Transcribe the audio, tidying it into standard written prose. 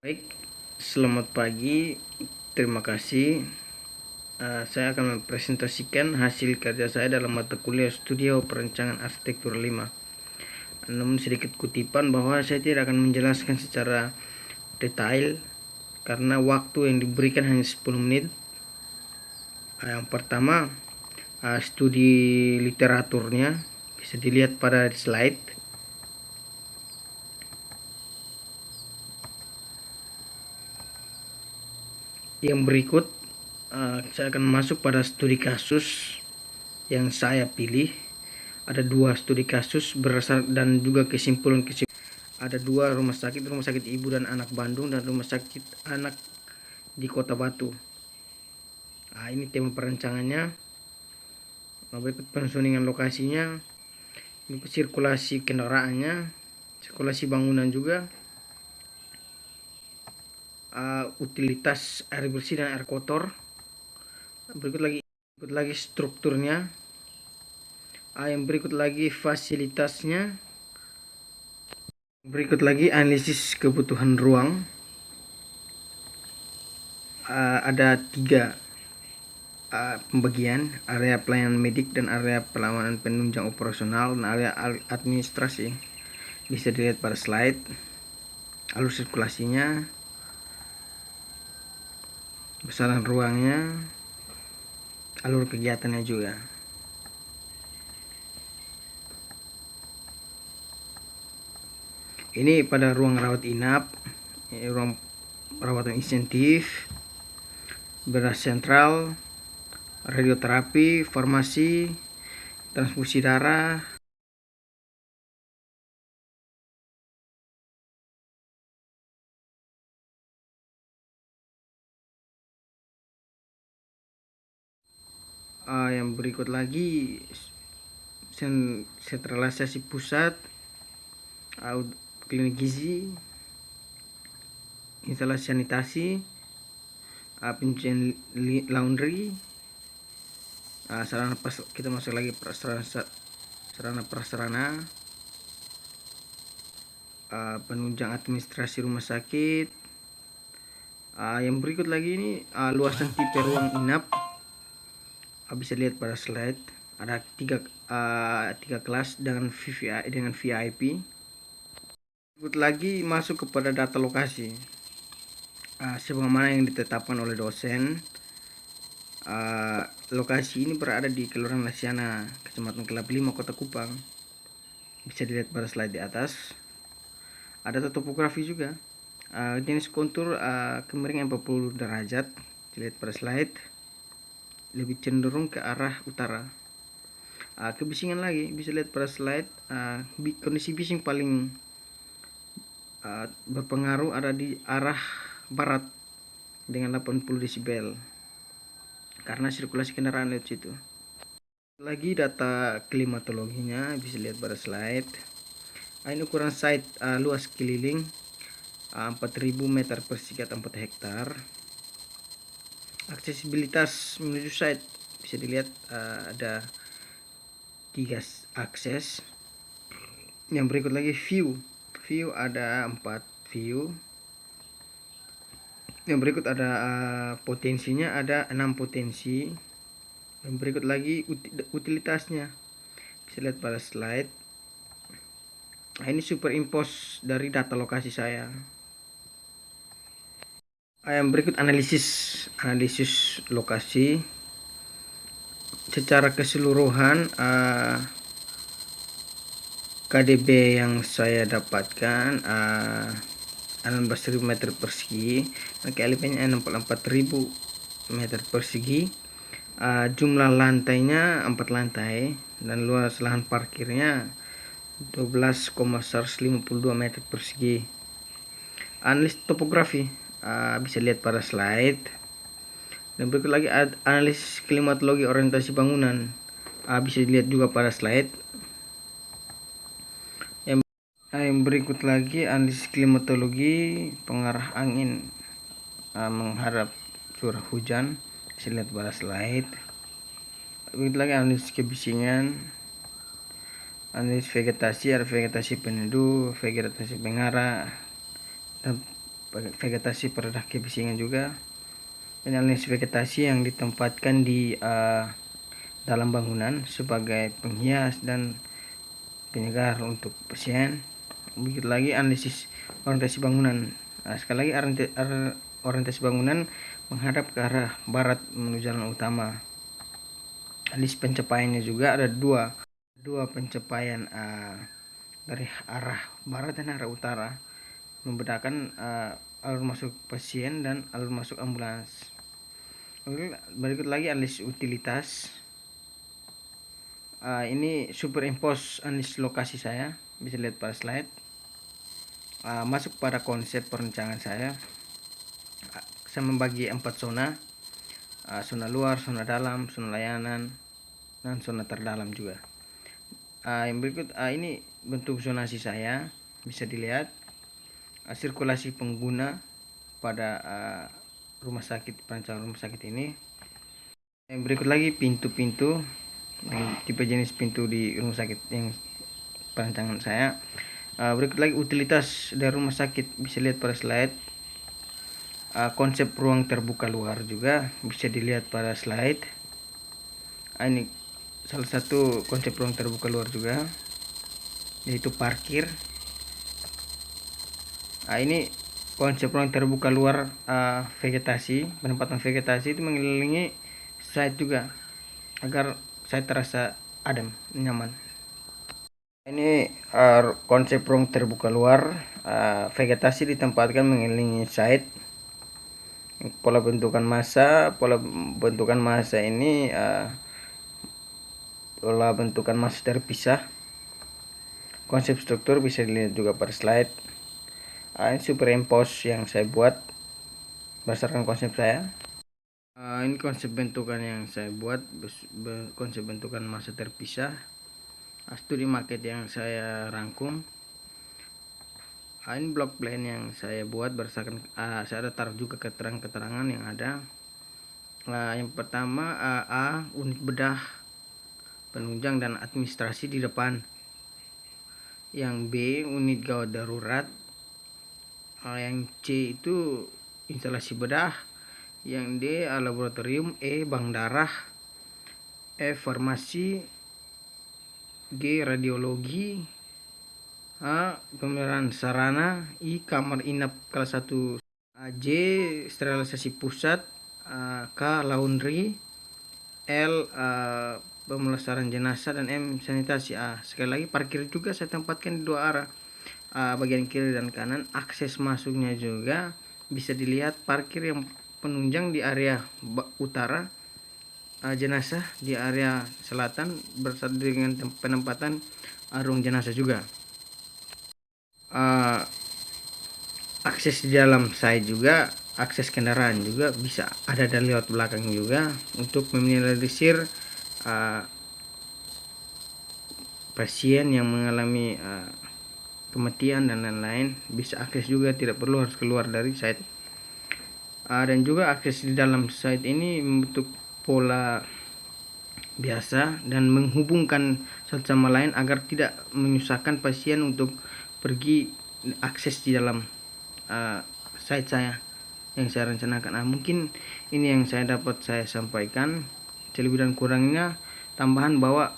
Baik, selamat pagi. Terima kasih. Saya akan mempresentasikan hasil kerja saya dalam mata kuliah Studio Perencanaan Arsitektur 5. Namun sedikit kutipan bahwa saya tidak akan menjelaskan secara detail karena waktu yang diberikan hanya 10 menit. Yang pertama, studi literaturnya bisa dilihat pada slide. Yang berikut, saya akan masuk pada studi kasus yang saya pilih. Ada 2 studi kasus berdasar dan juga kesimpulan. Ada 2 rumah sakit ibu dan anak Bandung dan rumah sakit anak di Kota Batu. Ini tema perancangannya. Berikut pensuningan lokasinya, berikut sirkulasi kendaraannya, sirkulasi bangunan juga, utilitas air bersih dan air kotor. Berikut lagi strukturnya. Yang berikut lagi fasilitasnya. Berikut lagi analisis kebutuhan ruang. Ada 3 pembagian: area pelayanan medik dan area pelayanan penunjang operasional dan area administrasi. Bisa dilihat pada slide. Alur sirkulasinya, besaran ruangnya, alur kegiatannya juga. Ini pada ruang rawat inap, ruang perawatan insentif, beras sentral, radioterapi, farmasi, transfusi darah, yang berikut lagi sentralisasi pusat, klinik gizi, instalasi sanitasi, pencucian laundry, kita masuk lagi sarana prasarana, penunjang administrasi rumah sakit. Yang berikut lagi ini luasan tipe ruang inap. Bisa lihat pada slide. Ada 3 kelas dengan VIP. Berikut lagi masuk kepada data lokasi. Sebagaimana yang ditetapkan oleh dosen. Lokasi ini berada di Kelurahan Lasiana, Kecamatan Kelapa 5, Kota Kupang. Bisa dilihat pada slide di atas. Ada topografi juga. Jenis kontur kemiringan 40 derajat. Dilihat pada slide. Lebih cenderung ke arah utara. Kebisingan lagi bisa lihat pada slide. Kondisi bising paling berpengaruh ada di arah barat dengan 80 desibel karena sirkulasi kendaraan lewat situ. Lagi data klimatologinya bisa lihat pada slide. Ini ukuran site luas keliling 4000 meter persegi atau 4 hektar. Aksesibilitas menuju site bisa dilihat ada 3 akses. Yang berikut lagi view ada 4 view. Yang berikut ada potensinya ada 6 potensi. Yang berikut lagi utilitasnya bisa lihat pada slide. Ini superimpose dari data lokasi saya. Yang berikut analisis lokasi secara keseluruhan. KDB yang saya dapatkan 16.000 meter persegi, KLP-nya 64.000 meter persegi. Jumlah lantainya 4 lantai dan luas lahan parkirnya 12,152 meter persegi. Analisis topografi bisa lihat pada slide. Dan berikut lagi analisis klimatologi orientasi bangunan bisa dilihat juga pada slide. Yang berikut lagi analisis klimatologi pengarah angin menghadap curah hujan bisa lihat pada slide. Berikut lagi analisis kebisingan, analisis vegetasi, ada vegetasi peneduh, vegetasi pengarah, dan vegetasi peredah kebisingan juga. Ini analisis vegetasi yang ditempatkan di dalam bangunan sebagai penghias dan penyegar untuk pasien. Begitu lagi analisis orientasi bangunan. Sekali lagi orientasi bangunan menghadap ke arah barat menuju jalan utama. Analisis pencapaiannya juga ada dua pencapaian dari arah barat dan arah utara, membedakan alur masuk pasien dan alur masuk ambulans. Berikut lagi analisis utilitas. Ini superimpose analisis lokasi saya, bisa lihat pada slide. Masuk pada konsep perencanaan saya membagi 4 zona, zona luar, zona dalam, zona layanan, dan zona terdalam juga. Yang berikut ini bentuk zonasi saya, bisa dilihat sirkulasi pengguna pada rumah sakit, perancangan rumah sakit ini. Yang berikut lagi pintu-pintu, tipe jenis pintu di rumah sakit yang perancangan saya. Berikut lagi utilitas dari rumah sakit, bisa lihat pada slide. Konsep ruang terbuka luar juga bisa dilihat pada slide. Ini salah satu konsep ruang terbuka luar juga, yaitu parkir. Ini konsep ruang terbuka luar vegetasi, penempatan vegetasi itu mengelilingi site juga agar saya terasa adem, nyaman. Ini konsep ruang terbuka luar, vegetasi ditempatkan mengelilingi site. Pola bentukan massa ini pola bentukan massa terpisah. Konsep struktur bisa dilihat juga pada slide. Ini superimpose yang saya buat berdasarkan konsep saya. Ini konsep bentukan yang saya buat, konsep bentukan massa terpisah, studi market yang saya rangkum. Ini block plan yang saya buat berdasarkan saya ada taruh juga keterangan-keterangan yang ada. Yang pertama unit bedah, penunjang dan administrasi di depan. Yang B unit gawat darurat. Yang C itu instalasi bedah. Yang D laboratorium. E bank darah. F farmasi. G radiologi. H pemeliharaan sarana. I kamar inap kelas 1. J sterilisasi pusat. K laundry. L pemulasaran jenazah, dan M sanitasi. Sekali lagi parkir juga saya tempatkan di dua arah, bagian kiri dan kanan. Akses masuknya juga bisa dilihat, parkir yang penunjang di area utara, jenazah di area selatan bersama dengan penempatan ruang jenazah juga. Akses di dalam site juga, akses kendaraan juga bisa ada dari lewat belakang juga untuk meminimalisir pasien yang mengalami kematian dan lain-lain. Bisa akses juga, tidak perlu harus keluar dari site. Dan juga akses di dalam site ini membentuk pola biasa dan menghubungkan satu sama lain agar tidak menyusahkan pasien untuk pergi akses di dalam site saya yang saya rencanakan. Mungkin ini yang saya dapat saya sampaikan. Lebih dan kurangnya tambahan bahwa